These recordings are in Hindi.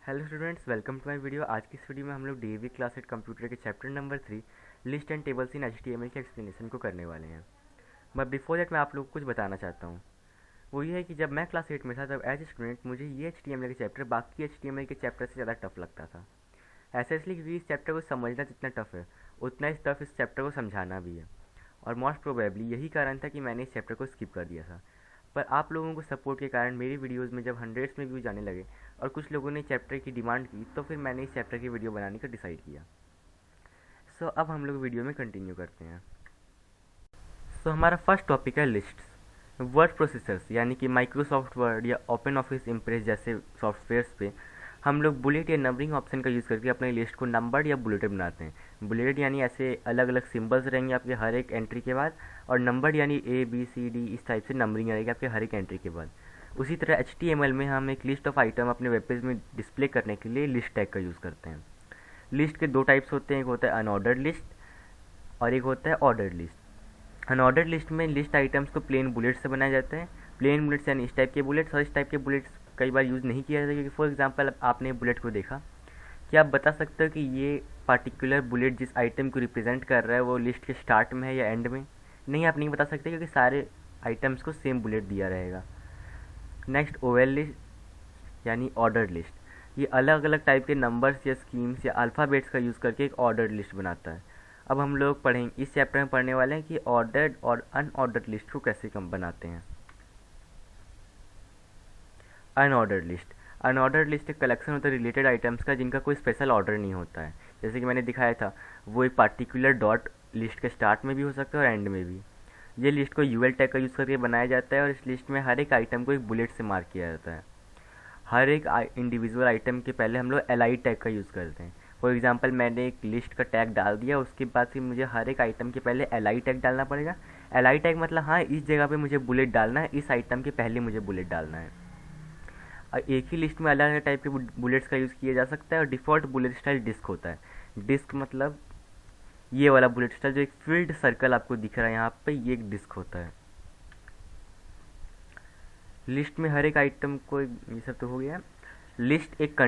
Hello students, welcome to my video. आज की इस वीडियो में हम लोग डीएवी क्लास 8 कंप्यूटर के chapter number 3 list and tables in HTML के एक्सप्लेनेशन को करने वाले हैं। बट बिफोर दैट मैं आप लोगों को कुछ बताना चाहता हूँ। वो ये है कि जब मैं क्लास 8 में था तब एज ए स्टूडेंट मुझे ये एचटीएमएल के चैप्टर बाकी एचटीएमएल के चैप्टर से ज़्यादा टफ लगता था। ऐसा इसलिए क्योंकि इस चैप्टर को समझना जितना टफ है उतना इस टफ इस चैप्टर को समझाना भी है। और मोस्ट प्रोबेबली यही कारण था कि मैंने इस चैप्टर को स्किप कर दिया था। पर आप लोगों को सपोर्ट के कारण मेरी वीडियोस में जब हंड्रेड्स में व्यूज आने लगे और कुछ लोगों ने चैप्टर की डिमांड की तो फिर मैंने इस चैप्टर की वीडियो बनाने का डिसाइड किया। सो अब हम लोग वीडियो में कंटिन्यू करते हैं। सो हमारा फर्स्ट टॉपिक है लिस्ट्स। वर्ड प्रोसेसर्स यानी कि माइक्रोसॉफ्ट वर्ड या ओपन ऑफिस इम्प्रेस जैसे सॉफ्टवेयर्स पे हम लोग बुलेट या नंबरिंग ऑप्शन का यूज़ करके अपने लिस्ट को नंबर्ड या बुलेटेड बनाते हैं। बुलेटेड यानी ऐसे अलग अलग सिंबल्स रहेंगे आपके हर एक एंट्री के बाद, और नंबर्ड यानी ABCD इस टाइप से नंबरिंग रहेगी आपके हर एक एंट्री के बाद। उसी तरह HTML में हम एक लिस्ट ऑफ आइटम अपने वेब पेज में डिस्प्ले करने के लिए लिस्ट टैग का यूज़ करते हैं। लिस्ट के दो टाइप्स होते हैं, एक होता है अनऑर्डर्ड लिस्ट और एक होता है ऑर्डर्ड लिस्ट। अनऑर्डर्ड लिस्ट में लिस्ट आइटम्स को प्लेन बुलेट्स से बनाया जाता है। प्लेन बुलेट्स यानी इस टाइप के बुलेट्स, और इस टाइप के बुलेट्स कई बार यूज़ नहीं किया जाता क्योंकि फॉर एग्जांपल आपने बुलेट को देखा, क्या आप बता सकते हो कि ये पार्टिकुलर बुलेट जिस आइटम को रिप्रेजेंट कर रहा है वो लिस्ट के स्टार्ट में है या एंड में? नहीं, आप नहीं बता सकते क्योंकि सारे आइटम्स को सेम बुलेट दिया रहेगा। नेक्स्ट ओएल लिस्ट यानी ऑर्डर्ड लिस्ट। ये अलग अलग टाइप के नंबर्स या स्कीम्स या अल्फ़ाबेट्स का यूज़ करके एक ऑर्डर्ड लिस्ट बनाता है। अब हम लोग पढ़ेंगे, इस चैप्टर में पढ़ने वाले हैं कि ऑर्डर्ड और अनऑर्डर्ड लिस्ट को कैसे कम बनाते हैं। Unordered list. अनऑर्डर्ड लिस्ट एक कलेक्शन होता है रिलेटेड आइटम्स का जिनका कोई स्पेशल ऑर्डर नहीं होता है। जैसे कि मैंने दिखाया था, वो एक पार्टिकुलर डॉट लिस्ट के स्टार्ट में भी हो सकता है और एंड में भी। ये लिस्ट को यूएल टैग का यूज़ करके बनाया जाता है और इस लिस्ट में हर एक आइटम को एक बुलेट से मार्क किया जाता है। हर एक इंडिविजुअल आइटम के पहले हम लोग एलआई टैग का यूज़ करते हैं। फॉर एग्जांपल मैंने एक लिस्ट का टैग डाल दिया, उसके बाद फिर मुझे हर एक आइटम के पहले एलआई टैग डालना पड़ेगा। एलआई टैग मतलब हाँ, इस जगह पे मुझे बुलेट डालना है, इस आइटम के पहले मुझे बुलेट डालना है। एक ही लिस्ट में अलग अलग टाइप के बुलेट्स का यूज़ किया जा सकता है और डिफ़ॉल्ट बुलेट स्टाइल डिस्क होता है। डिस्क मतलब ये वाला बुलेट स्टाइल जो एक फील्ड सर्कल आपको दिख रहा है यहाँ पे, ये एक डिस्क होता है। लिस्ट में हर एक आइटम को ये सब तो हो गया। लिस्ट एक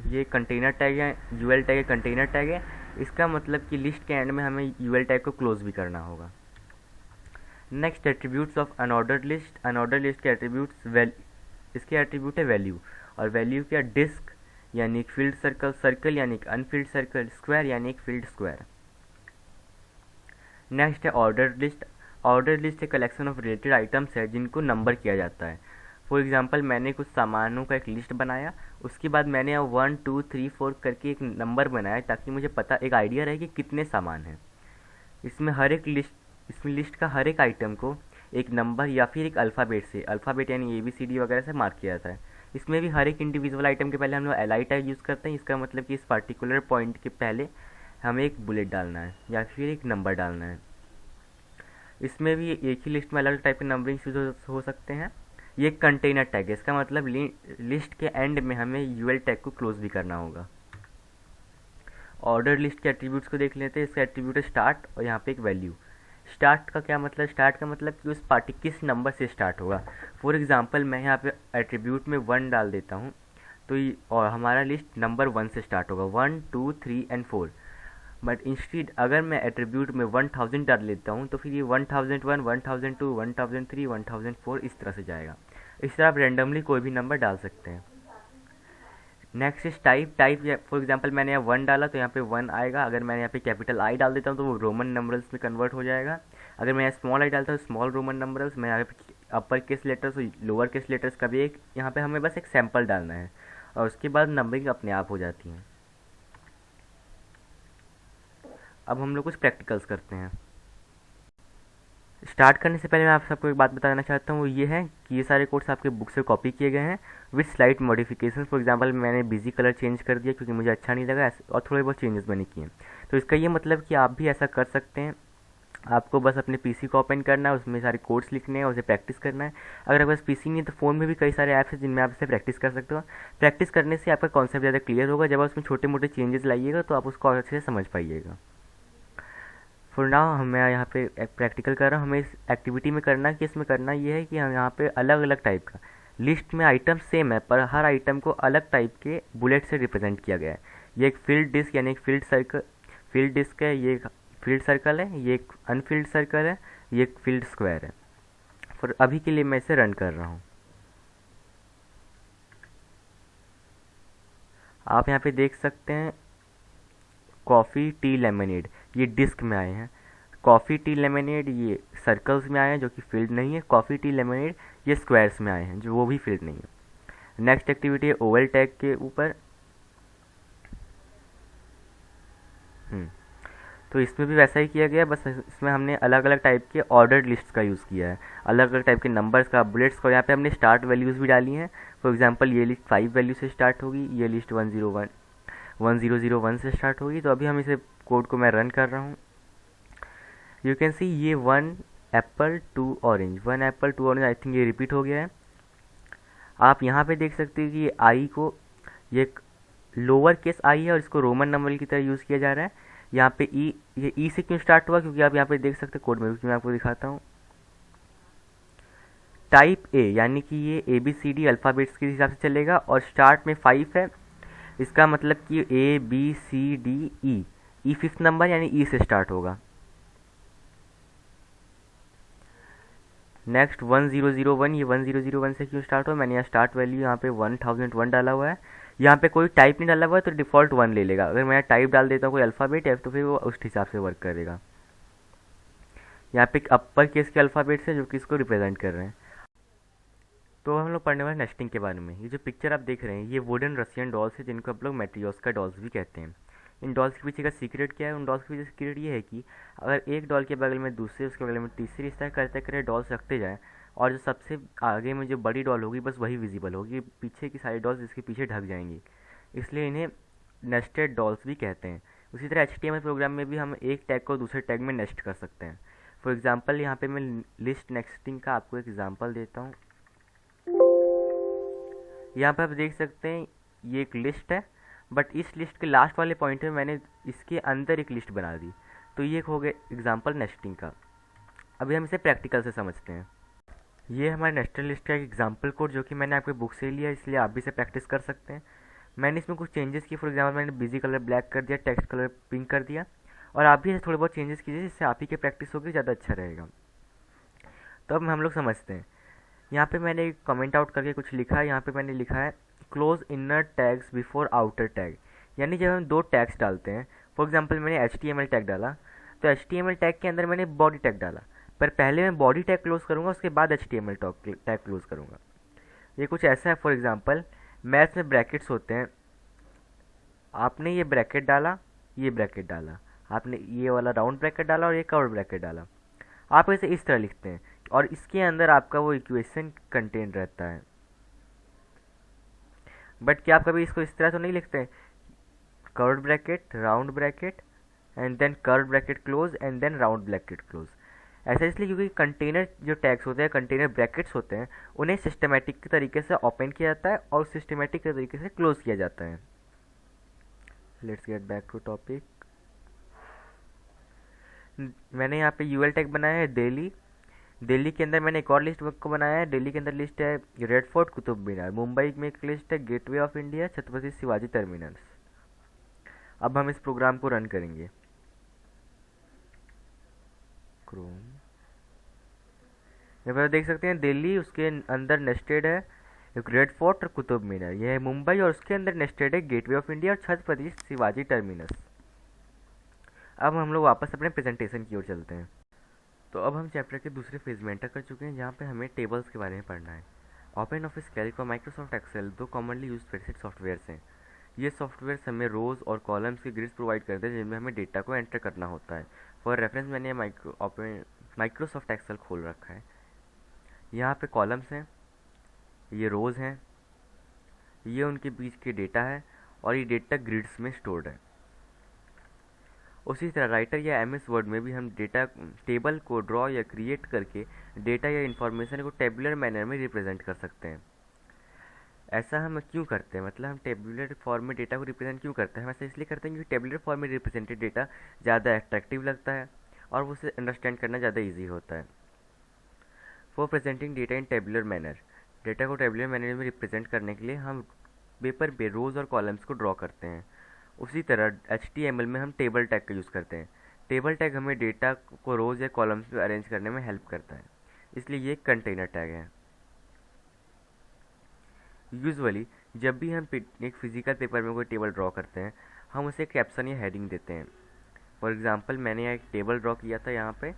ये कंटेनर टैग है, यूएल टैग है, कंटेनर टैग है। इसका मतलब कि लिस्ट के एंड में हमें यूएल टैग को क्लोज भी करना होगा। Next, attributes of unordered list. Unordered list के एट्रीब्यूट्स, इसके एट्रीब्यूट है वैल्यू, और वैल्यू क्या, डिस्क यानी एक फील्ड सर्कल, सर्कल यानी एक अनफील्ड सर्कल, स्क्वायर यानी एक फील्ड स्क्वायर। नेक्स्ट है ऑर्डर्ड लिस्ट। ऑर्डर्ड लिस्ट एक कलेक्शन ऑफ रिलेटेड आइटम्स है जिनको नंबर किया जाता है। फॉर एग्जांपल मैंने कुछ सामानों का एक लिस्ट बनाया, उसके बाद मैंने 1 2 3 4 करके एक नंबर बनाया ताकि मुझे पता, एक आइडिया रहे कि कितने सामान हैं। इसमें लिस्ट का हर एक आइटम को एक नंबर या फिर एक अल्फ़ाबेट से, अल्फ़ाबेट यानी ABCD वगैरह से मार्क किया जाता है। इसमें भी हर एक इंडिविजुअल आइटम के पहले हम लोग एलआई टैग यूज़ करते हैं। इसका मतलब कि इस पार्टिकुलर पॉइंट के पहले हमें एक बुलेट डालना है या फिर एक नंबर डालना है। इसमें भी एक ही लिस्ट में अलग अलग टाइप के नंबरिंग यूज हो सकते हैं। ये कंटेनर टैग है, इसका मतलब लिस्ट के एंड में हमें यूएल टैग को क्लोज भी करना होगा। ऑर्डर लिस्ट के एट्रीब्यूट्स को देख लेते हैं। इसका एट्रीब्यूट है स्टार्ट और यहाँ पे एक वैल्यू। स्टार्ट का क्या मतलब, स्टार्ट का मतलब कि उस पार्टी किस नंबर से स्टार्ट होगा। फॉर एग्जांपल मैं यहाँ पे एट्रीब्यूट में 1 डाल देता हूँ तो और हमारा लिस्ट नंबर 1 से स्टार्ट होगा, 1 2 3 एंड 4। बट इंस्टीड अगर मैं एट्रीब्यूट में 1000 डाल लेता हूँ तो फिर ये 1001 1002 1003 1004 इस तरह से जाएगा। इस तरह आप रेंडमली कोई भी नंबर डाल सकते हैं। Next is type. For example मैंने यहाँ 1 डाला तो यहाँ पे 1 आएगा। अगर मैंने यहाँ पे कैपिटल आई डाल देता हूँ तो वो रोमन नंबर्स में कन्वर्ट हो जाएगा। अगर मैं यहाँ स्मॉल आई डालता हूँ स्मॉल रोमन नंबर्स, मैं यहाँ पे अपर केस लेटर्स और लोअर केस लेटर्स का भी एक, यहाँ पे हमें बस एक सैम्पल डालना है और उसके बाद नंबरिंग अपने आप हो जाती है। अब हम लोग कुछ प्रैक्टिकल्स करते हैं। स्टार्ट करने से पहले मैं आप सबको एक बात बताना चाहता हूँ, वो ये है कि ये सारे कोड्स आपके बुक से कॉपी किए गए हैं with slight modification. For example मैंने बिजी कलर चेंज कर दिया क्योंकि मुझे अच्छा नहीं लगा, और थोड़े बहुत चेंजेस मैंने किए। तो इसका ये मतलब कि आप भी ऐसा कर सकते हैं। आपको बस अपने पीसी को ओपन करना है, उसमें सारे कोड्स लिखने हैं, उसे प्रैक्टिस करना है। अगर आपके पास पीसी नहीं है तो फ़ोन में भी कई सारे ऐप्स हैं जिनमें आप इसे प्रैक्टिस कर सकते हो। प्रैक्टिस करने से आपका कॉन्सेप्ट ज़्यादा क्लियर होगा। जब आप उसमें छोटे मोटे चेंजेस लाइएगा तो आप उसको अच्छे से समझ पाइएगा। फॉर नाउ मैं यहाँ पे प्रैक्टिकल कर रहा हूँ। हमें इस एक्टिविटी में करना कि इसमें करना ये है कि हम यहाँ पे अलग अलग टाइप का लिस्ट में आइटम सेम है पर हर आइटम को अलग टाइप के बुलेट से रिप्रेजेंट किया गया है। ये एक फील्ड डिस्क यानी एक फील्ड डिस्क है, ये एक फील्ड सर्कल है, ये एक अनफील्ड सर्कल है, ये एक फील्ड स्क्वायर है। फिर अभी के लिए मैं इसे रन कर रहा हूँ। आप यहाँ पे देख सकते हैं कॉफ़ी टी लेमनेड, ये डिस्क में आए हैं। कॉफ़ी टी लेमनेड ये सर्कल्स में आए हैं जो कि फील्ड नहीं है। कॉफ़ी टी लेमनेड ये स्क्वायर्स में आए हैं जो वो भी फील्ड नहीं है। नेक्स्ट एक्टिविटी है ओवल टैग के ऊपर। तो इसमें भी वैसा ही किया गया, बस इसमें हमने अलग अलग टाइप के ऑर्डर्ड लिस्ट्स का यूज़ किया है, अलग अलग टाइप के नंबर्स का, बुलेट्स का। यहाँ पे हमने स्टार्ट वैल्यूज़ भी डाली हैं। फॉर एग्जांपल ये लिस्ट 5 वैल्यू से स्टार्ट होगी, ये लिस्ट 1001 से स्टार्ट होगी। तो अभी हम इसे कोड को मैं रन कर रहा हूँ। यू कैन सी ये 1 Apple 2 orange, 1 Apple 2 orange, I think ये रिपीट हो गया है। आप यहाँ पे देख सकते हो कि ये आई को, ये लोअर केस आई है और इसको रोमन नंबर की तरह यूज़ किया जा रहा है। यहाँ पे ई, ये ई से क्यों स्टार्ट हुआ, क्योंकि आप यहाँ पे देख सकते हैं कोड में, क्योंकि मैं आपको दिखाता हूँ। टाइप ए यानी कि ये A B C D alphabets के हिसाब से चलेगा और स्टार्ट में 5 है, इसका मतलब कि A B C D E 5th number यानी ई से स्टार्ट होगा। नेक्स्ट 1001, ये 1001 से क्यों स्टार्ट हुआ, मैंने यहाँ स्टार्ट वैल्यू यहाँ पे 1001 डाला हुआ है। यहाँ पे कोई टाइप नहीं डाला हुआ है तो डिफ़ॉल्ट 1 ले लेगा। अगर मैं टाइप डाल देता हूँ कोई अल्फ़ाबेट है तो फिर वो उस हिसाब से वर्क करेगा। यहाँ पे एक अपर केस के अल्फ़ाबेट्स है जो कि इसको रिप्रेजेंट कर रहे हैं। तो हम लोग पढ़ने वाले नेस्टिंग के बारे में। ये जो पिक्चर आप देख रहे हैं ये वुडन रशियन डॉल्स है जिनको आप लोग मैट्रियोस्का डॉल्स भी कहते हैं। इन डॉल्स के पीछे का सीक्रेट क्या है, उन डॉल्स के पीछे सीक्रेट ये है कि अगर एक डॉल के बगल में दूसरे, उसके बगल में तीसरी, इस तरह करते करते डॉल्स रखते जाएँ और जो सबसे आगे में जो बड़ी डॉल होगी बस वही विजिबल होगी, पीछे की सारी डॉल्स इसके पीछे ढक जाएंगी, इसलिए इन्हें नेस्टेड डॉल्स भी कहते हैं। उसी तरह HTML प्रोग्राम में भी हम एक टैग को दूसरे टैग में नेस्ट कर सकते हैं। फॉर एग्जांपल यहाँ पे मैं लिस्ट नेस्टिंग का आपको एक एग्जांपल देता हूँ। यहाँ पर आप देख सकते हैं ये एक लिस्ट है, बट इस लिस्ट के लास्ट वाले पॉइंट में मैंने इसके अंदर एक लिस्ट बना दी। तो ये हो गया एग्जांपल नेस्टिंग का। अभी हम इसे प्रैक्टिकल से समझते हैं। ये हमारे नेस्टेड लिस्ट का एक एग्जांपल कोड जो कि मैंने आपके बुक से लिया, इसलिए आप भी इसे प्रैक्टिस कर सकते हैं। मैंने इसमें कुछ चेंजेस किए। फॉर एग्जांपल मैंने बिजी कलर ब्लैक कर दिया, टेक्स्ट कलर पिंक कर दिया, और आप भी थोड़े बहुत चेंजेस कीजिए जिससे आप ही की प्रैक्टिस होगी, ज़्यादा अच्छा रहेगा। तो अब हम लोग समझते हैं। यहाँ पे मैंने कमेंट आउट करके कुछ लिखा है। यहाँ पे मैंने लिखा है close inner tags before outer tag, यानी जब हम दो टैग्स डालते हैं। फॉर एग्जांपल मैंने HTML टैग डाला, तो HTML टैग के अंदर मैंने बॉडी टैग डाला, पर पहले मैं बॉडी टैग क्लोज करूँगा, उसके बाद HTML टैग क्लोज करूँगा। ये कुछ ऐसा है। फॉर एग्जांपल मैथ्स में ब्रैकेट्स होते हैं, आपने ये ब्रैकेट डाला, ये ब्रैकेट डाला, आपने ये वाला राउंड ब्रैकेट डाला और ये कर्व ब्रैकेट डाला। आप इसे इस तरह लिखते हैं और इसके अंदर आपका वो इक्वेशन कंटेन रहता है। बट क्या आप कभी इसको इस तरह तो नहीं लिखते, curve bracket, round bracket and then curve bracket close and then round bracket close. ऐसा इसलिए क्योंकि कंटेनर जो टैग्स होते हैं, कंटेनर ब्रैकेट्स होते हैं, उन्हें सिस्टमेटिक के तरीके से ओपन किया जाता है और सिस्टमेटिक के तरीके से क्लोज किया जाता है। Let's get back to topic. मैंने यहाँ पे यूएल टैग बनाया है दिल्ली। दिल्ली के अंदर मैंने एक और लिस्ट को बनाया है। दिल्ली के अंदर लिस्ट है रेड फोर्ट, कुतुब मीनार। मुंबई में एक लिस्ट है gateway of India, Chhatrapati Shivaji terminus. अब हम इस प्रोग्राम को रन करेंगे। क्रोम, यहाँ पर देख सकते हैं दिल्ली, उसके अंदर नेस्टेड है एक रेड फोर्ट और कुतुब मीनार। यह है मुंबई और उसके अंदर नेस्टेड है गेटवे ऑफ इंडिया और छत्रपति शिवाजी टर्मिनस। अब हम लोग वापस अपने प्रेजेंटेशन की ओर चलते हैं। तो अब हम चैप्टर के दूसरे फेज में एंटर कर चुके हैं जहाँ पे हमें टेबल्स के बारे में पढ़ना है। ओपन ऑफिस कैल्क और माइक्रोसॉफ्ट एक्सेल दो कॉमनली यूज स्प्रेडशीट सॉफ्टवेयर्स हैं। ये सॉफ्टवेयर हमें रोज़ और कॉलम्स के ग्रिड्स प्रोवाइड करते हैं जिनमें हमें डेटा को एंटर करना होता है। फॉर रेफरेंस मैंने माइक्रोसॉफ्ट एक्सेल खोल रखा है। यहाँ पे कॉलम्स हैं, ये रोज़ हैं, ये उनके बीच के डेटा है और ये डेटा ग्रिड्स में स्टोर्ड है। उसी तरह राइटर या MS वर्ड में भी हम डेटा टेबल को ड्रॉ या क्रिएट करके डेटा या इन्फॉर्मेशन को टेबुलर मैनर में रिप्रेजेंट कर सकते हैं। ऐसा हम क्यों करते हैं, मतलब हम टेबुलर फॉर्म में डेटा को रिप्रेजेंट क्यों करते हैं? हम ऐसा इसलिए करते हैं क्योंकि टेबुलर फॉर्म में रिप्रेजेंटेड डेटा ज़्यादा अट्रैक्टिव लगता है और उसे अंडरस्टैंड करना ज़्यादा ईजी होता है। For presenting data in tabular manner, data को टेबुलर मैनर में रिप्रेजेंट करने के लिए हम पेपर पे रोज़ और कॉलम्स को ड्रॉ करते हैं। उसी तरह HTML में हम टेबल टैग का यूज़ करते हैं। टेबल टैग हमें डेटा को रोज़ या कॉलम्स में अरेंज करने में हेल्प करता है, इसलिए ये एक कंटेनर टैग है। यूजुअली जब भी हम एक फिजिकल पेपर में कोई टेबल ड्रॉ करते हैं, हम उसे कैप्शन या हेडिंग देते हैं। फॉर एग्जांपल मैंने एक टेबल ड्रॉ किया था यहाँ पे,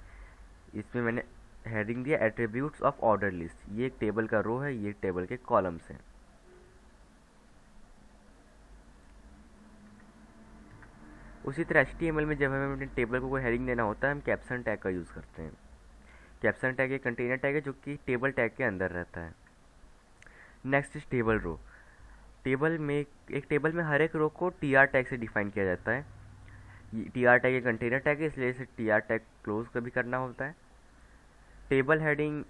इसमें मैंने हेडिंग दिया एट्रीब्यूट्स ऑफ ऑर्डर लिस्ट। ये एक टेबल का रो है, ये एक टेबल के कॉलम्स हैं। उसी तरह HTML में जब हमें अपने टेबल को कोई हेडिंग देना होता है, हम कैप्शन टैग का यूज़ करते हैं। कैप्शन टैग एक कंटेनर टैग है जो कि टेबल टैग के अंदर रहता है। Next is table row. एक टेबल में हर एक रो को TR टैग से डिफाइन किया जाता है। TR टैग एक कंटेनर टैग है, इसलिए इसे TR टैग क्लोज कभी करना होता है। टेबल हेडिंग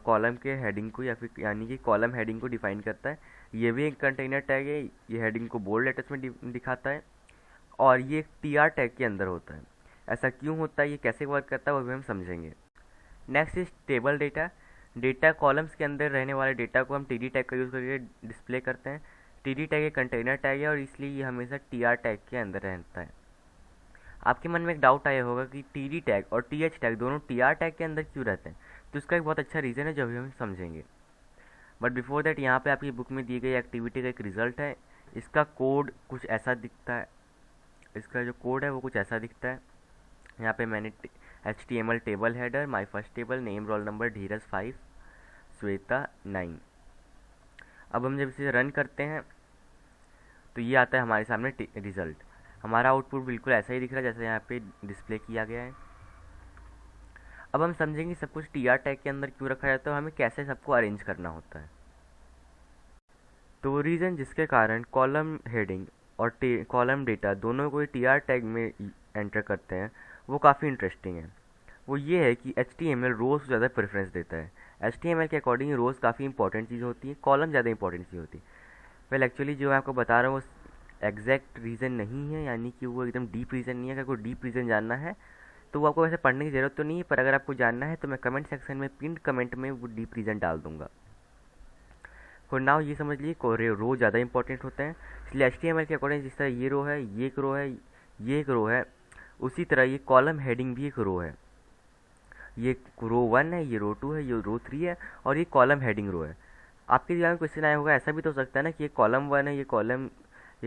कॉलम के हेडिंग को या फिर यानी कि कॉलम हेडिंग को डिफाइन करता है। ये भी एक कंटेनर टैग है, ये हेडिंग को बोल्ड लेटर्स में दिखाता है और ये एक TR टैग के अंदर होता है। ऐसा क्यों होता है, ये कैसे वर्क करता है, वो भी हम समझेंगे। Next is table data columns के अंदर रहने वाले डेटा को हम TD टैग का यूज़ करके डिस्प्ले करते हैं। TD टैग एक कंटेनर टैग है और इसलिए ये हमेशा TR टैग के अंदर रहता है। आपके मन में एक डाउट आया होगा कि TD टैग और TH टैग दोनों TR टैग के अंदर क्यों रहते हैं, तो इसका एक बहुत अच्छा रीज़न है जो भी हम समझेंगे। बट बिफोर दैट यहाँ पे आपकी बुक में दी गई एक्टिविटी का एक रिजल्ट है। इसका कोड कुछ ऐसा दिखता है, इसका जो कोड है वो कुछ ऐसा दिखता है। यहाँ पे मैंने HTML table header, my first table, name, roll number, Dheeraj 5, Shweta 9। अब हम जब इसे रन करते हैं तो ये आता है हमारे सामने रिजल्ट। हमारा आउटपुट बिल्कुल ऐसा ही दिख रहा है जैसे यहाँ पे डिस्प्ले किया गया है। अब हम समझेंगे सब कुछ TR टैग के अंदर क्यों रखा जाता है और हमें कैसे सबको अरेंज करना होता है। तो रीज़न जिसके कारण कॉलम हेडिंग और कॉलम डेटा दोनों को TR टैग में एंटर करते हैं वो काफ़ी इंटरेस्टिंग है। वो ये है कि HTML रोज़ को ज़्यादा प्रेफरेंस देता है। HTML के अकॉर्डिंग रोज़ काफ़ी इंपॉर्टेंट चीज़ होती है, कॉलम ज़्यादा इंपॉर्टेंट चीज़ होती है। वेल एक्चुअली जो मैं आपको बता रहा हूँ वो एग्जैक्ट रीज़न नहीं है, यानी कि वो एकदम डीप रीज़न नहीं है। अगर कोई डीप रीज़न जानना है तो वो आपको वैसे पढ़ने की ज़रूरत तो नहीं है, पर अगर आपको जानना है तो मैं कमेंट सेक्शन में पिन कमेंट में वो डीप रीज़न डाल दूंगा। फॉर नाउ ये समझ लीजिए रो ज़्यादा इंपॉर्टेंट होते हैं, इसलिए HTML के अकॉर्डिंग जिस तरह ये रो है, ये एक रो है, ये एक रो है, उसी तरह ये कॉलम हेडिंग भी एक रो है। ये रो 1 है, ये रो 2 है, ये रो 3 है और ये कॉलम हेडिंग रो है। आपके दिमाग में क्वेश्चन आया होगा ऐसा भी तो हो सकता है ना कि ये कॉलम 1 है, ये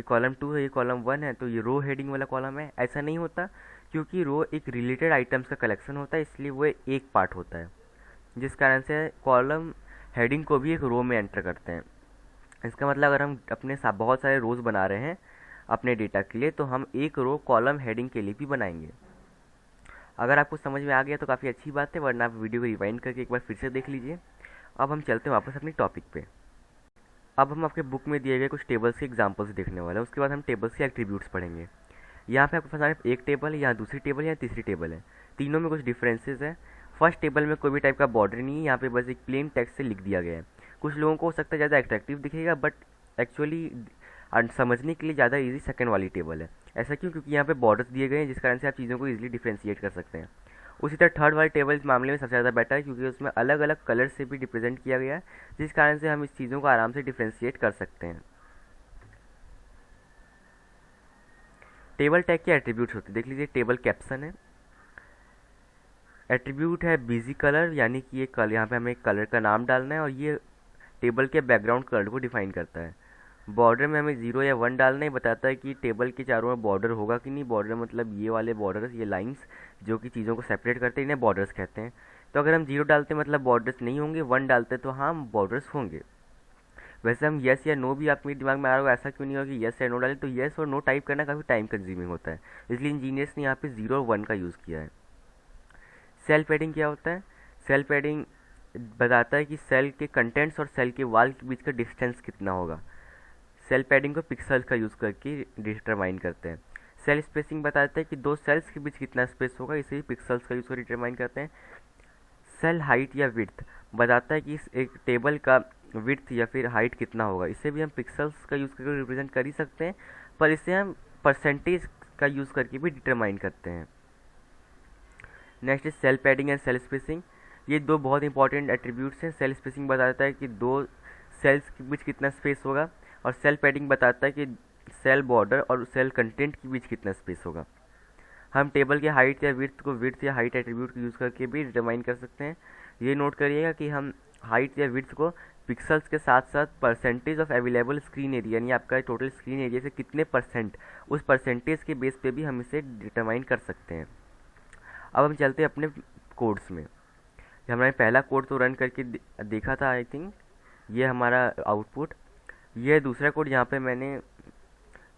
कॉलम 2 है, ये कॉलम 1 है, तो ये रो हेडिंग वाला कॉलम है। ऐसा नहीं होता, क्योंकि रो एक रिलेटेड आइटम्स का कलेक्शन होता है, इसलिए वो एक पार्ट होता है, जिस कारण से कॉलम हेडिंग को भी एक रो में एंटर करते हैं। इसका मतलब अगर हम अपने साथ बहुत सारे रोज़ बना रहे हैं अपने डेटा के लिए, तो हम एक रो कॉलम हेडिंग के लिए भी बनाएंगे। अगर आपको समझ में आ गया तो काफ़ी अच्छी बात है, वरना आप वीडियो को रिवाइंड करके एक बार फिर से देख लीजिए। अब हम चलते हैं वापस अपनी टॉपिक पे। अब हम आपके बुक में दिए गए कुछ टेबल्स के एग्जांपल्स देखने वाले हैं, उसके बाद हम टेबल्स के एट्रीब्यूट्स पढ़ेंगे। यहाँ पे आपके पास एक टेबल है, यहाँ दूसरी टेबल है, यहाँ तीसरी टेबल है। तीनों में कुछ डिफरेंसेस है। फर्स्ट टेबल में कोई भी टाइप का बॉर्डर नहीं है, यहाँ पे बस एक प्लेन टेक्स्ट से लिख दिया गया है। कुछ लोगों को हो सकता है ज़्यादा अट्रैक्टिव दिखेगा, बट एक्चुअली समझने के लिए ज़्यादा इजी सेकंड वाली टेबल है। ऐसा क्यों? क्योंकि यहाँ पे बॉर्डर्स दिए गए हैं, जिस कारण से आप चीज़ों को इजीली डिफ्रेंशिएट कर सकते हैं। उसी तरह थर्ड वाली टेबल इस मामले में सबसे ज़्यादा बेटर है, क्योंकि उसमें अलग अलग कलर से भी रिप्रेजेंट किया गया है, जिस कारण से हम इस चीज़ों को आराम से डिफ्रेंशिएट कर सकते हैं। टेबल टैग के एट्रीब्यूट्स होते हैं, देख लीजिए टेबल कैप्शन है, एट्रीब्यूट है बिजी कलर, यानी कि ये यहाँ पे हमें एक कलर का नाम डालना है और ये टेबल के बैकग्राउंड कलर को डिफाइन करता है। बॉर्डर में हमें 0 या 1 डालना ही बताता है कि टेबल के चारों में बॉर्डर होगा कि नहीं। बॉर्डर मतलब ये वाले बॉर्डर्स, ये लाइंस जो कि चीज़ों को सेपरेट करते हैं, इन्हें बॉर्डर्स कहते हैं। तो अगर हम 0 डालते हैं मतलब बॉर्डर्स नहीं होंगे, 1 डालते तो हाँ बॉर्डर्स होंगे। वैसे हम येस या नो भी आपके दिमाग में आ रहा होगा, ऐसा क्यों नहीं होगा कि येस या नो डालें, तो येस और नो टाइप करना काफ़ी टाइम कंज्यूमिंग होता है, इसलिए इंजीनियर्स ने यहाँ पे 0 और 1 का यूज़ किया है। सेल पैडिंग क्या होता है? सेल पैडिंग बताता है कि सेल के कंटेंट्स और सेल के वॉल के बीच का डिस्टेंस कितना होगा। सेल पैडिंग को पिक्सल्स का यूज़ करके डिटरमाइन करते हैं। सेल स्पेसिंग बताता है कि दो सेल्स के बीच कितना स्पेस होगा, इसे भी पिक्सल्स का यूज़ कर डिटरमाइन करते हैं। सेल हाइट या विड्थ बताता है कि इस एक टेबल का विड्थ या फिर हाइट कितना होगा, इसे भी हम पिक्सल्स का यूज़ करके रिप्रेजेंट कर ही सकते हैं, पर इसे हम परसेंटेज का यूज़ करके भी डिटरमाइन करते हैं। Next is cell padding and cell spacing. ये दो बहुत इंपॉर्टेंट एट्रीब्यूट्स हैं। सेल स्पेसिंग बताता है कि दो सेल्स के बीच कितना स्पेस होगा, और सेल पैडिंग बताता है कि सेल बॉर्डर और सेल कंटेंट के बीच कितना स्पेस होगा। हम टेबल के हाइट या विड्थ को विड्थ या हाइट एट्रीब्यूट को यूज़ करके भी डिटरमाइन कर सकते हैं। ये नोट करिएगा कि हम हाइट या विड्थ को पिक्सल्स के साथ साथ percentage of available screen area, यानी आपका टोटल स्क्रीन एरिया से कितने परसेंट, उस परसेंटेज के बेस पे भी हम इसे डिटरमाइन कर सकते हैं। अब हम चलते हैं अपने कोड्स में। हमने पहला कोड तो रन करके देखा था आई थिंक, ये हमारा आउटपुट। ये दूसरा कोड यहाँ पे मैंने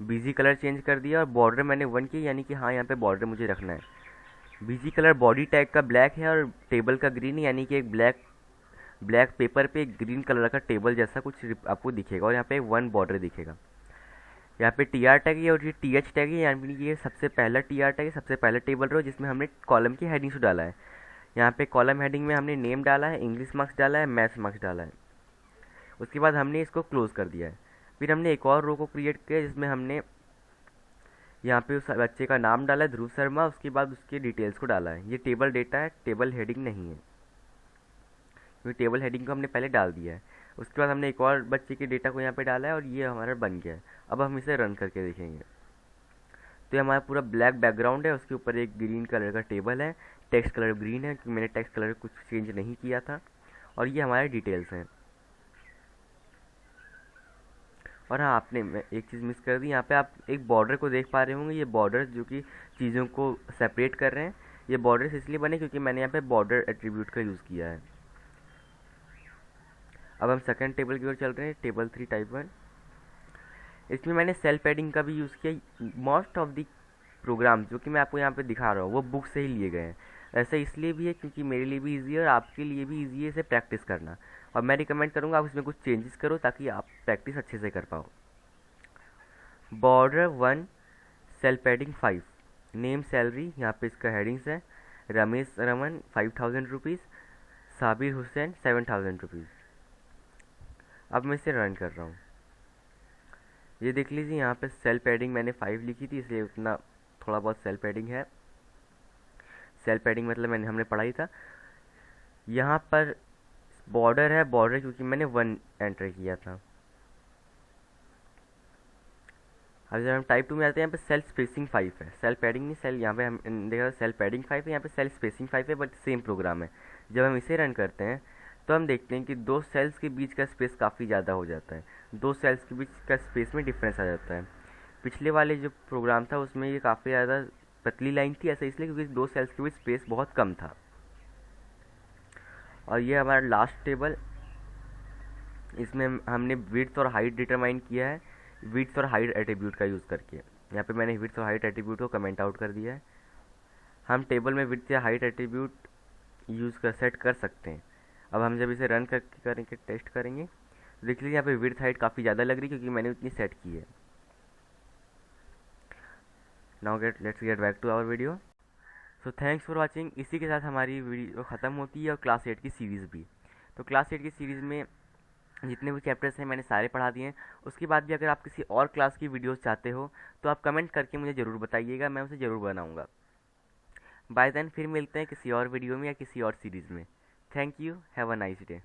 बीजी कलर चेंज कर दिया और बॉर्डर मैंने 1 की, यानी कि हाँ यहाँ पे बॉर्डर मुझे रखना है। बीजी कलर बॉडी टैग का ब्लैक है और टेबल का ग्रीन है, यानी कि एक ब्लैक पेपर पे एक ग्रीन कलर का टेबल जैसा कुछ आपको दिखेगा, और यहाँ पे 1 बॉर्डर दिखेगा। यहाँ पे टी आर टैग है और ये टी एच टैग है, यानी कि ये सबसे पहला टी आर टैग है, सबसे पहला टेबल रो जिसमें हमने कॉलम की हेडिंग्स डाला है। यहाँ पे कॉलम हेडिंग में हमने नेम डाला है, इंग्लिश मार्क्स डाला है, मैथ्स मार्क्स डाला है। उसके बाद हमने इसको क्लोज कर दिया है। फिर हमने एक और रो को क्रिएट किया जिसमें हमने यहाँ पे उस बच्चे का नाम डाला है, ध्रुव शर्मा। उसके बाद उसके डिटेल्स को डाला है। ये टेबल डेटा है, टेबल हेडिंग नहीं है, क्योंकि टेबल हेडिंग को हमने पहले डाल दिया है। उसके बाद हमने एक और बच्चे के डेटा को यहाँ पे डाला है और ये हमारा बन गया है। अब हम इसे रन करके देखेंगे तो ये हमारा पूरा ब्लैक बैकग्राउंड है, उसके ऊपर एक ग्रीन कलर का टेबल है, टेक्स्ट कलर ग्रीन है क्योंकि मैंने टेक्स्ट कलर कुछ चेंज नहीं किया था, और ये हमारे डिटेल्स हैं। और हाँ, आपने एक चीज़ मिस कर दी, यहाँ पे आप एक बॉर्डर को देख पा रहे होंगे। ये बॉर्डर जो कि चीज़ों को सेपरेट कर रहे हैं, ये बॉर्डर्स इसलिए बने क्योंकि मैंने यहाँ पे बॉर्डर एट्रीब्यूट का यूज़ किया है। अब हम सेकंड टेबल की ओर चल रहे हैं, टेबल 3 टाइप 1। इसमें मैंने सेल पैडिंग का भी यूज़ किया। मोस्ट ऑफ द प्रोग्राम जो कि मैं आपको यहाँ पे दिखा रहा हूँ वो बुक से ही लिए गए हैं। ऐसा इसलिए भी है क्योंकि मेरे लिए भी ईजी है और आपके लिए भी ईजी है इसे प्रैक्टिस करना, और मैं रिकमेंड करूँगा आप इसमें कुछ चेंजेस करो ताकि आप प्रैक्टिस अच्छे से कर पाओ। Border 1 cell padding 5, name salary, यहाँ पे इसका हेडिंग्स है, रमेश रमन 5000 रुपीज़, साबिर हुसैन 7000 रुपीज़। अब मैं इसे रन कर रहा हूँ। ये देख लीजिए यहाँ पे सेल पैडिंग मैंने 5 लिखी थी, इसलिए उतना थोड़ा बहुत सेल पैडिंग है। सेल पैडिंग मतलब हमने पढ़ा ही था। यहाँ पर बॉर्डर है, बॉर्डर क्योंकि मैंने 1 एंटर किया था। अब जब हम टाइप 2 में आते हैं, यहाँ पे सेल स्पेसिंग 5 है, सेल पैडिंग नहीं, सेल यहाँ पे हम देखा सेल पैडिंग 5 है, यहाँ पे सेल स्पेसिंग 5 है, बट सेम प्रोग्राम है। जब हम इसे रन करते हैं तो हम देखते हैं कि दो सेल्स के बीच का स्पेस काफ़ी ज़्यादा हो जाता है, दो सेल्स के बीच का स्पेस में डिफरेंस आ जाता है। पिछले वाले जो प्रोग्राम था उसमें ये काफ़ी ज़्यादा पतली लाइन थी, ऐसा इसलिए क्योंकि दो सेल्स के बीच स्पेस बहुत कम था। और ये हमारा लास्ट टेबल, इसमें हमने विड्थ और हाइट डिटरमाइन किया है, विड्थ और हाइट एट्रीब्यूट का यूज़ करके। यहाँ पे मैंने विड्थ और हाइट एट्रीब्यूट को कमेंट आउट कर दिया है। हम टेबल में विड्थ या हाइट एट्रीब्यूट सेट कर सकते हैं। अब हम जब इसे रन करके करेंगे, टेस्ट करेंगे, तो देख लीजिए यहाँ पे विड्थ हाइट काफ़ी ज़्यादा लग रही है क्योंकि मैंने उतनी सेट की है। Now let's get back to our video. So thanks for watching. इसी के साथ हमारी वीडियो ख़त्म होती है और क्लास 8 की सीरीज़ भी। तो क्लास 8 की सीरीज़ में जितने भी चैप्टर्स हैं मैंने सारे पढ़ा दिए हैं। उसके बाद भी अगर आप किसी और क्लास की वीडियोस चाहते हो तो आप कमेंट करके मुझे ज़रूर बताइएगा, मैं उसे ज़रूर बनाऊँगा। बाय देन फिर मिलते हैं किसी और वीडियो में या किसी और सीरीज़ में। Thank you, have a nice day.